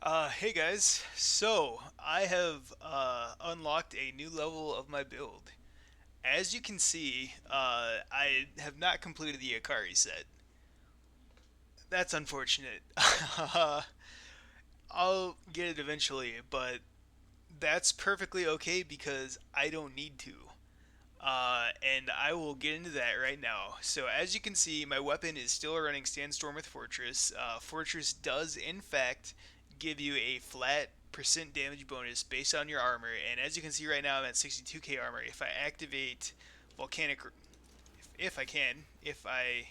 Hey guys, so I have unlocked a new level of my build. As you can see, I have not completed the Acari set. That's unfortunate. I'll get it eventually, but that's perfectly okay because I don't need to. And I will get into that right now. So as you can see, my weapon is still running Sandstorm with Fortress. Fortress does, in fact, give you a flat percent damage bonus based on your armor. And as you can see right now, I'm at 62k armor. If I activate volcanic, if I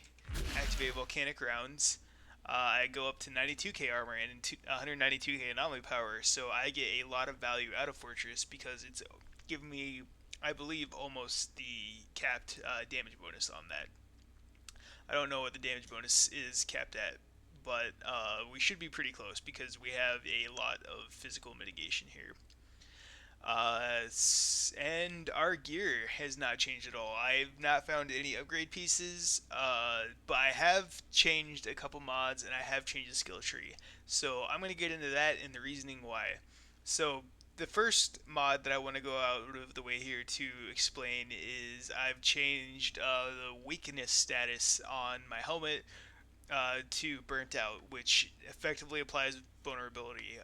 activate volcanic rounds, I go up to 92k armor and 192k anomaly power. So I get a lot of value out of Fortress because it's giving me, I believe, almost the capped damage bonus on that. I don't know what the damage bonus is capped at, but we should be pretty close because we have a lot of physical mitigation here. And our gear has not changed at all. I've not found any upgrade pieces, but I have changed a couple mods and I have changed the skill tree. So I'm going to get into that and the reasoning why. So the first mod that I want to go out of the way here to explain is I've changed the weakness status on my helmet to burnt out, which effectively applies vulnerability.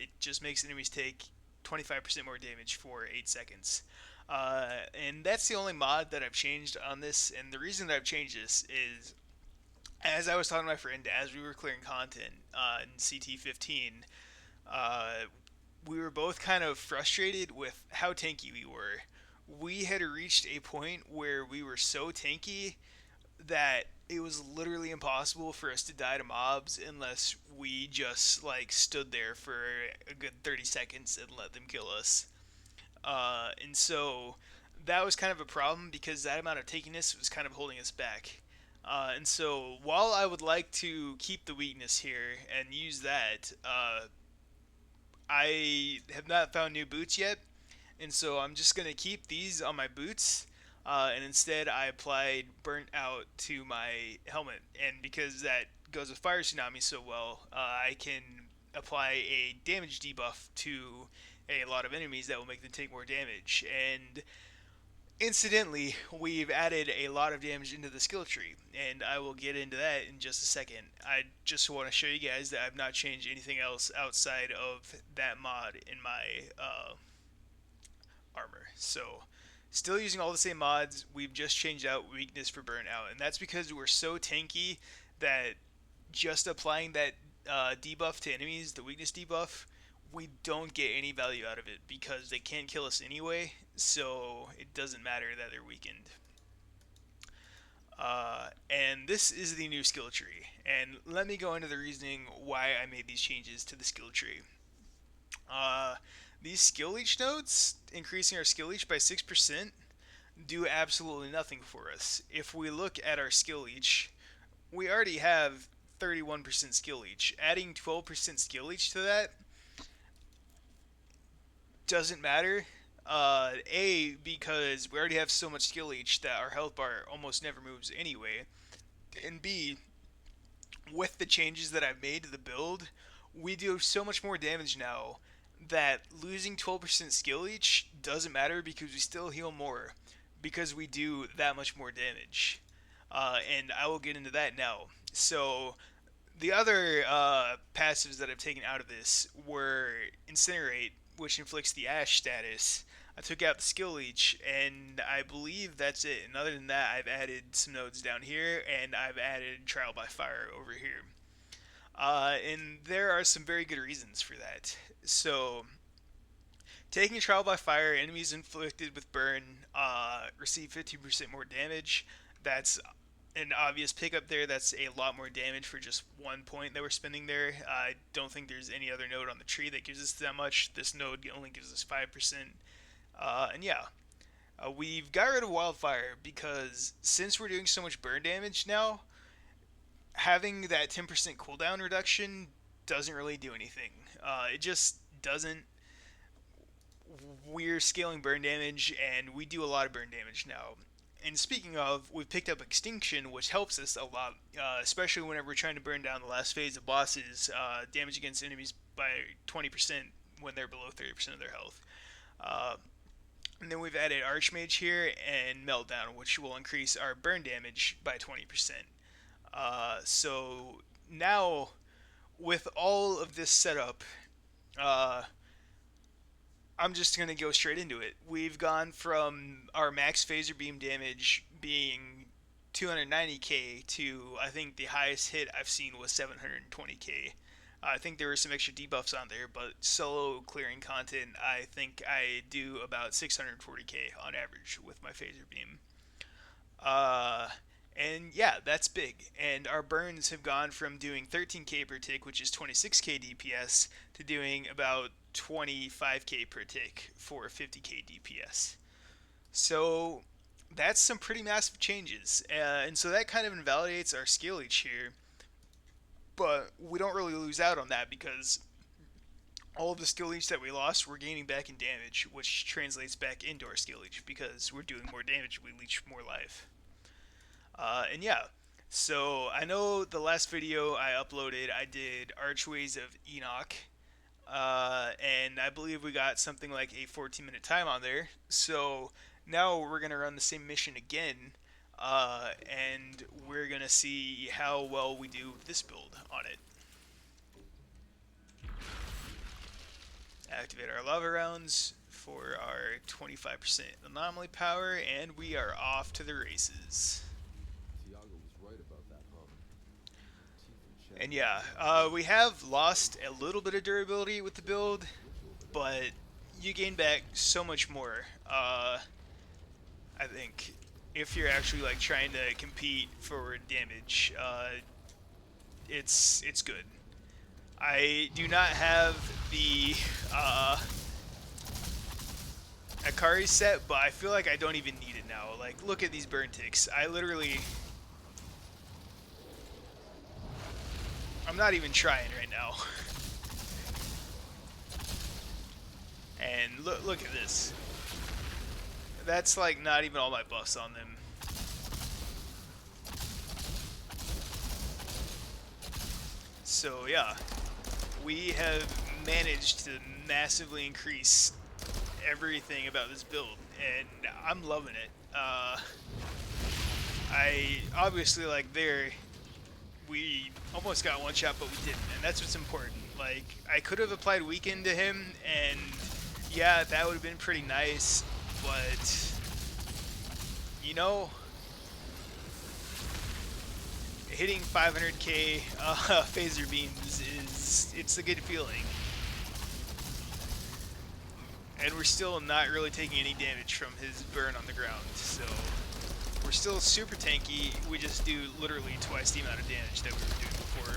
It just makes enemies take 25% more damage for 8 seconds. And that's the only mod that I've changed on this. And the reason that I've changed this is, as I was talking to my friend as we were clearing content in CT15, uh, we were both kind of frustrated with how tanky we were. We had reached a point where we were so tanky that it was literally impossible for us to die to mobs unless we just like stood there for a good 30 seconds and let them kill us. And so that was kind of a problem because that amount of tankiness was kind of holding us back. And so while I would like to keep the weakness here and use that, I have not found new boots yet, and so I'm just gonna keep these on my boots. And instead, I applied burnt out to my helmet, and because that goes with fire tsunami so well, I can apply a damage debuff to a lot of enemies that will make them take more damage. And incidentally, we've added a lot of damage into the skill tree, and I will get into that in just a second. I just want to show you guys that I've not changed anything else outside of that mod in my armor. So, still using all the same mods, we've just changed out weakness for burnout, and that's because we're so tanky that just applying that debuff to enemies, the weakness debuff, we don't get any value out of it because they can't kill us anyway, so it doesn't matter that they're weakened. And this is the new skill tree. And let me go into the reasoning why I made these changes to the skill tree. Uh, these skill leech nodes, increasing our skill leech by 6%, do absolutely nothing for us. If we look at our skill leech, we already have 31% skill leech. Adding 12% skill leech to that doesn't matter. Because we already have so much skill leech that our health bar almost never moves anyway. And B, with the changes that I've made to the build, we do so much more damage now that losing 12% skill leech doesn't matter because we still heal more because we do that much more damage. And I will get into that now. So the other passives that I've taken out of this were Incinerate, which inflicts the Ash status. I took out the Skill Leech, and I believe that's it. And other than that, I've added some nodes down here, and I've added Trial by Fire over here. And there are some very good reasons for that. So, taking Trial by Fire, enemies inflicted with Burn receive 15% more damage. That's an obvious pickup there. That's a lot more damage for just 1 point that we're spending there. I don't think there's any other node on the tree that gives us that much. This node only gives us 5%. And yeah, we've got rid of Wildfire because since we're doing so much burn damage now, having that 10% cooldown reduction doesn't really do anything. It just doesn't. We're scaling burn damage, and we do a lot of burn damage now. And speaking of, we've picked up Extinction, which helps us a lot, especially whenever we're trying to burn down the last phase of bosses. Damage against enemies by 20% when they're below 30% of their health. Uh, and then we've added Archmage here and Meltdown, which will increase our burn damage by 20%. So now, with all of this setup, uh, I'm just going to go straight into it. We've gone from our max phaser beam damage being 290k to, I think the highest hit I've seen was 720k. I think there were some extra debuffs on there, but solo clearing content, I think I do about 640k on average with my phaser beam. Uh, and yeah, that's big. And our burns have gone from doing 13k per tick, which is 26k DPS, to doing about 25k per tick for 50k DPS. So that's some pretty massive changes. And so that kind of invalidates our skill Leech here. But we don't really lose out on that because all of the skill Leech that we lost, we're gaining back in damage, which translates back into our skill Leech because we're doing more damage, we leech more life. And yeah, so I know the last video I uploaded, I did Archways of Enoch, and I believe we got something like a 14-minute time on there. So now we're gonna run the same mission again, and we're gonna see how well we do with this build on it. Activate our lava rounds for our 25% anomaly power, and we are off to the races. And yeah, we have lost a little bit of durability with the build, but you gain back so much more. I think if you're actually like trying to compete for damage, it's good. I do not have the Acari set, but I feel like I don't even need it now. Like, look at these burn ticks. I'm not even trying right now. And look at this. That's like not even all my buffs on them. So yeah, we have managed to massively increase everything about this build, and I'm loving it. I obviously like we almost got one shot, but we didn't, and that's what's important. Like, I could have applied weaken to him, and yeah, that would have been pretty nice, but you know, hitting 500k phaser beams it's a good feeling. And we're still not really taking any damage from his burn on the ground, so we're still super tanky. We just do literally twice the amount of damage that we were doing before.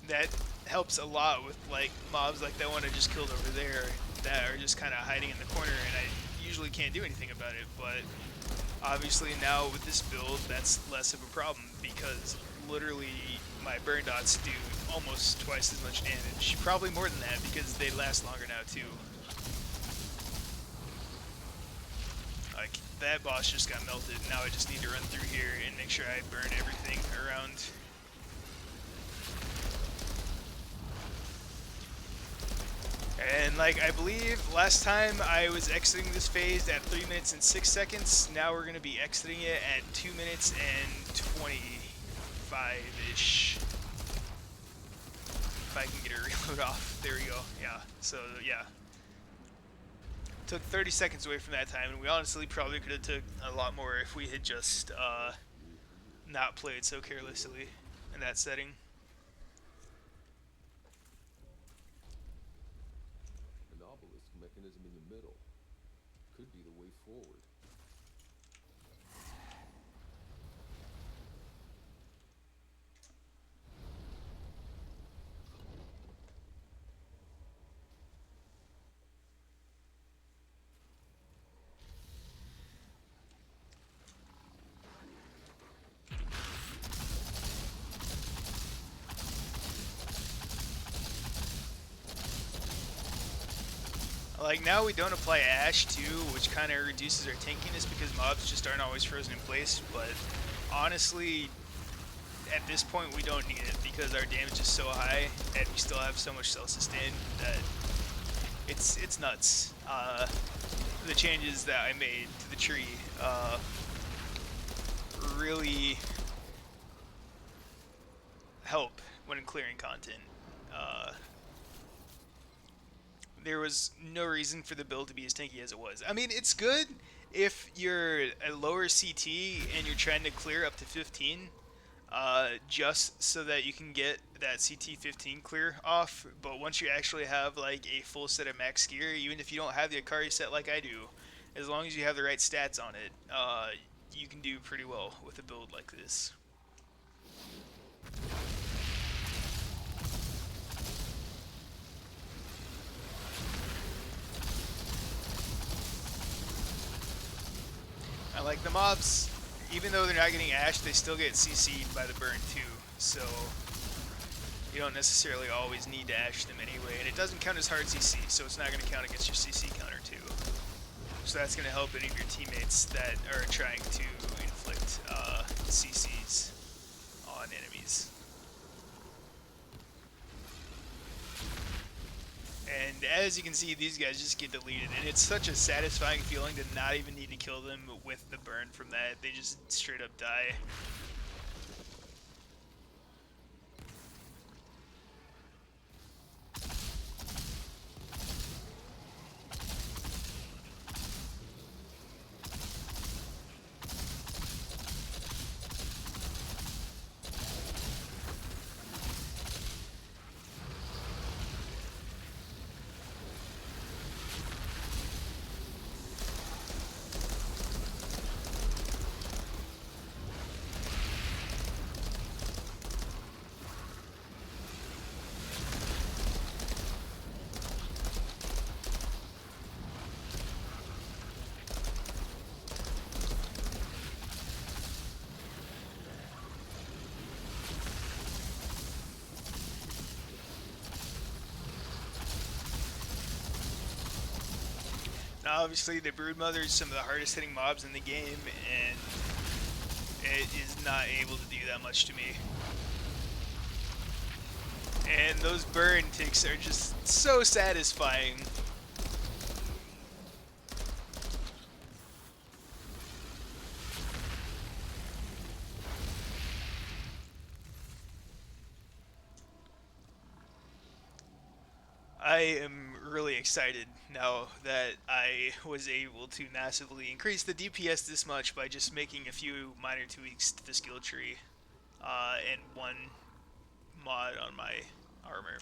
That helps a lot with like mobs like that one I just killed over there that are just kind of hiding in the corner, and I usually can't do anything about it, but obviously now with this build that's less of a problem because literally my burn dots do almost twice as much damage. Probably more than that because they last longer now too. Like, that boss just got melted. Now I just need to run through here and make sure I burn everything around. And like, I believe last time I was exiting this phase at 3 minutes and 6 seconds. Now we're going to be exiting it at 2 minutes and 25-ish. If I can get a reload off. There we go. Yeah. So, yeah. Took 30 seconds away from that time, and we honestly probably could have took a lot more if we had just not played so carelessly in that setting. An obelisk mechanism in the middle could be the way forward. Like now we don't apply Ash too, which kind of reduces our tankiness because mobs just aren't always frozen in place. But honestly, at this point we don't need it because our damage is so high and we still have so much self-sustain that it's nuts. The changes that I made to the tree really help when clearing content. Uh, there was no reason for the build to be as tanky as it was. I mean, it's good if you're a lower CT and you're trying to clear up to 15, just so that you can get that CT15 clear off. But once you actually have like a full set of max gear, even if you don't have the Acari set like I do, as long as you have the right stats on it, you can do pretty well with a build like this. I like the mobs. Even though they're not getting Ash, they still get CC'd by the burn too. So you don't necessarily always need to Ash them anyway. And it doesn't count as hard CC, so it's not going to count against your CC counter too. So that's going to help any of your teammates that are trying to inflict CCs on enemies. And as you can see, these guys just get deleted, and it's such a satisfying feeling to not even need to kill them with the burn from that. They just straight up die. Now, obviously, the Broodmother is some of the hardest hitting mobs in the game, and it is not able to do that much to me. And those burn ticks are just so satisfying. I am really excited now that I was able to massively increase the DPS this much by just making a few minor tweaks to the skill tree and one mod on my armor.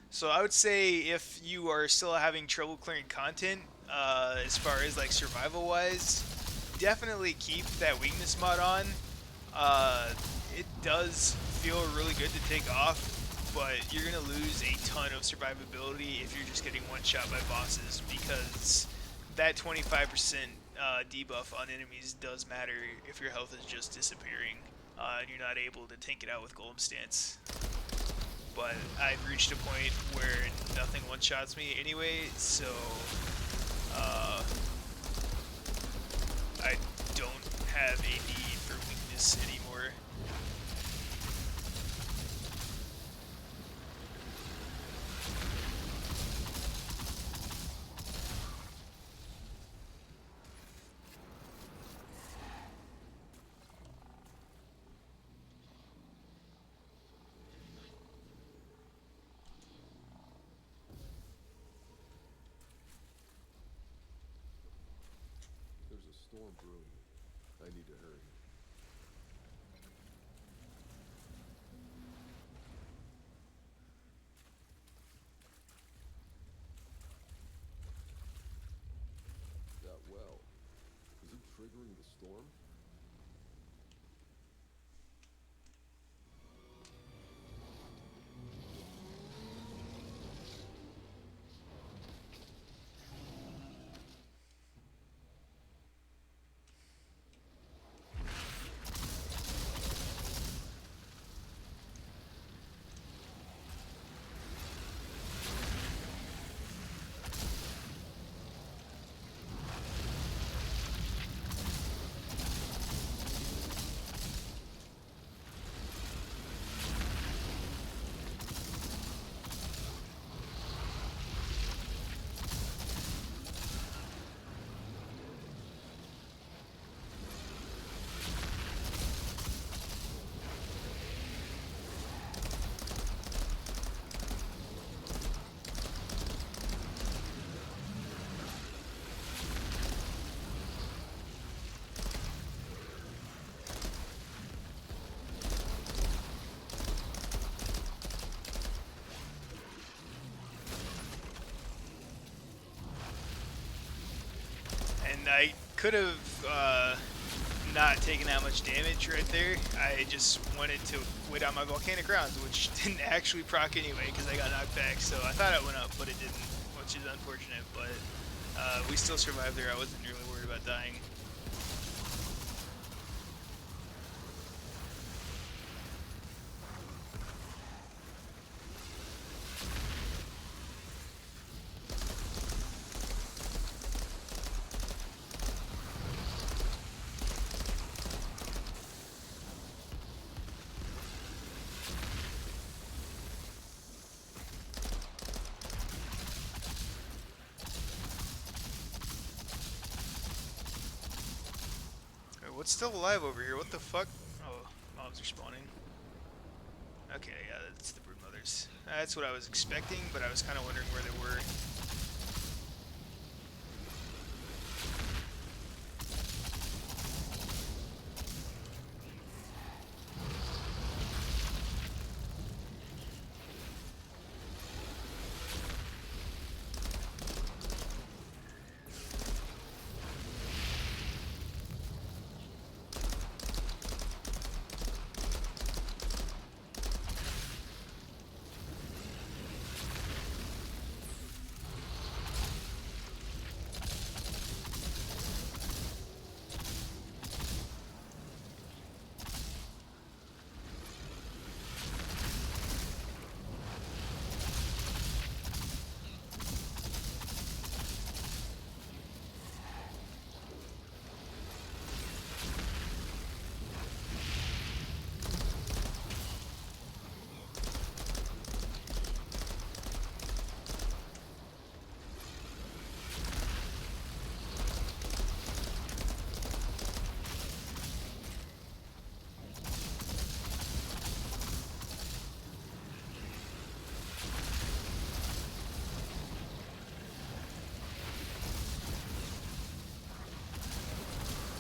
So I would say if you are still having trouble clearing content, as far as like survival wise, definitely keep that weakness mod on. It does feel really good to take off, but you're gonna lose a ton of survivability if you're just getting one shot by bosses because that 25% debuff on enemies does matter if your health is just disappearing and you're not able to tank it out with Golem Stance. But I've reached a point where nothing one-shots me anyway, so I don't have a need for weakness anymore. There's a storm brewing. I need to hurry. That well. Is it triggering the storm? I could have not taken that much damage right there. I just wanted to wait on my volcanic rounds, which didn't actually proc anyway because I got knocked back. So I thought it went up, but it didn't, which is unfortunate. But we still survived there. I wasn't really worried about dying. Wait, what's still alive over here? What the fuck? Oh, mobs are spawning. Okay, yeah, that's the brood mothers. That's what I was expecting, but I was kind of wondering where they were.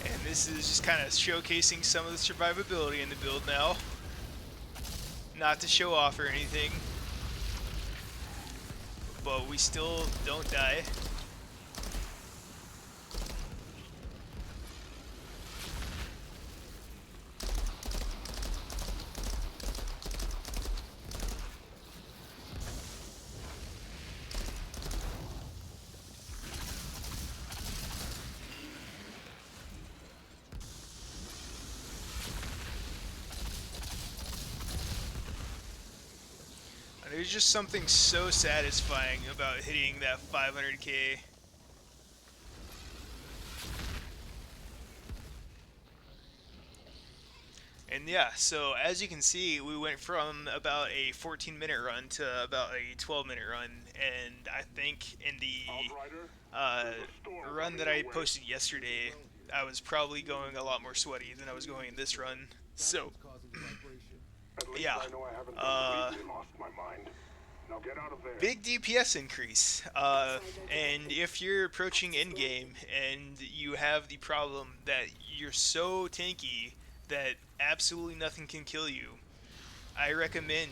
And this is just kind of showcasing some of the survivability in the build now. Not to show off or anything, but we still don't die. There's just something so satisfying about hitting that 500k. And yeah, so as you can see, we went from about a 14-minute run to about a 12-minute run, and I think in the run that I posted yesterday, I was probably going a lot more sweaty than I was going in this run. So, yeah, uh, big DPS increase. And if you're approaching endgame and you have the problem that you're so tanky that absolutely nothing can kill you, I recommend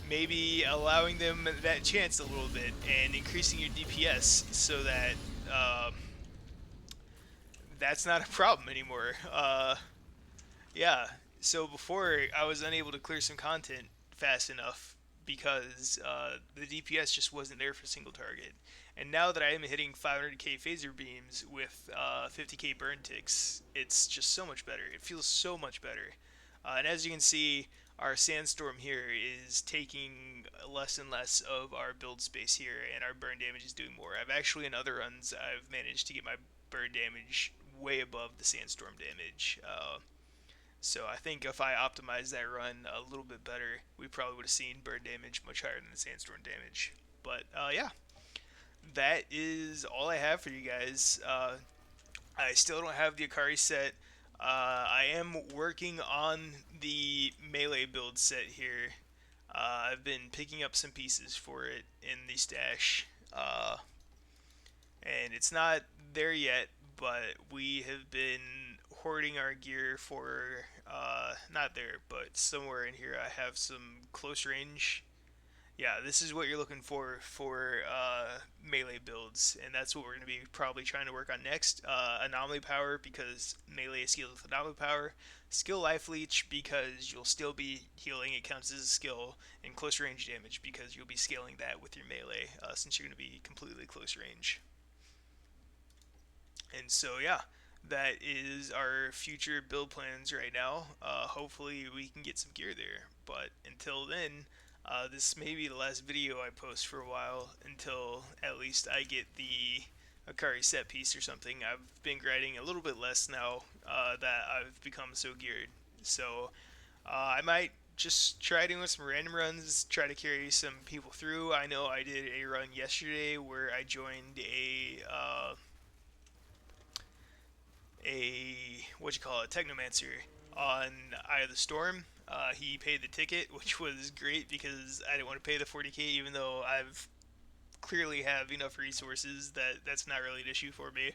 maybe allowing them that chance a little bit and increasing your DPS so that that's not a problem anymore. Yeah, so before I was unable to clear some content fast enough because the DPS just wasn't there for single target. And now that I am hitting 500k phaser beams with 50k burn ticks, it's just so much better. It feels so much better. And as you can see, our sandstorm here is taking less and less of our build space here, and our burn damage is doing more. I've actually, in other runs, I've managed to get my burn damage way above the sandstorm damage. So I think if I optimized that run a little bit better, we probably would have seen bird damage much higher than the sandstorm damage. But yeah, that is all I have for you guys. I still don't have the Acari set. I am working on the melee build set here. I've been picking up some pieces for it in the stash, and it's not there yet, but we have been hoarding our gear for not there, but somewhere in here. I have some close range Yeah, this is what you're looking for melee builds, and that's what we're going to be probably trying to work on next. Anomaly power because melee skills with anomaly power. Skill life leech because you'll still be healing; it counts as a skill. And close range damage because you'll be scaling that with your melee since you're going to be completely close range. And so yeah, that is our future build plans right now. Hopefully we can get some gear there. But until then, this may be the last video I post for a while until at least I get the Acari set piece or something. I've been grinding a little bit less now that I've become so geared. So I might just try doing some random runs, try to carry some people through. I know I did a run yesterday where I joined a what you call it, technomancer on Eye of the Storm. He paid the ticket, which was great because I didn't want to pay the 40k, even though I've clearly have enough resources that that's not really an issue for me.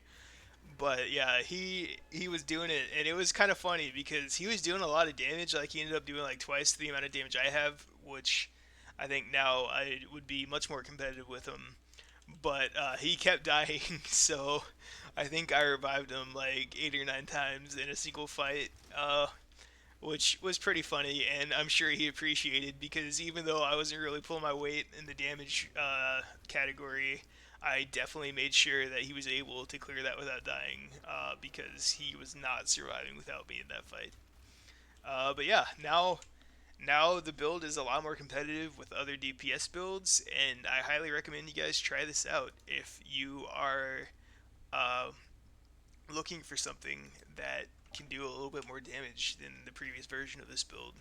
But yeah, he was doing it, and it was kind of funny because he was doing a lot of damage. Like he ended up doing like twice the amount of damage I have, which I think now I would be much more competitive with him. But he kept dying, so I think I revived him like 8 or 9 times in a single fight, which was pretty funny, and I'm sure he appreciated because even though I wasn't really pulling my weight in the damage category, I definitely made sure that he was able to clear that without dying because he was not surviving without me in that fight. But yeah, now the build is a lot more competitive with other DPS builds, and I highly recommend you guys try this out if you are uh, looking for something that can do a little bit more damage than the previous version of this build.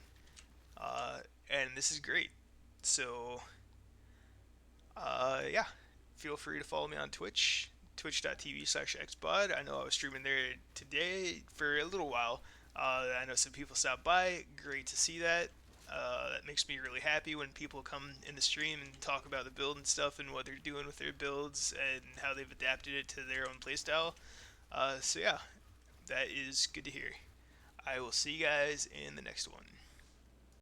Uh, and this is great. So, yeah, feel free to follow me on Twitch, twitch.tv/xbod. I know I was streaming there today for a little while. I know some people stopped by. Great to see that. That makes me really happy when people come in the stream and talk about the build and stuff and what they're doing with their builds and how they've adapted it to their own playstyle. So yeah, that is good to hear. I will see you guys in the next one.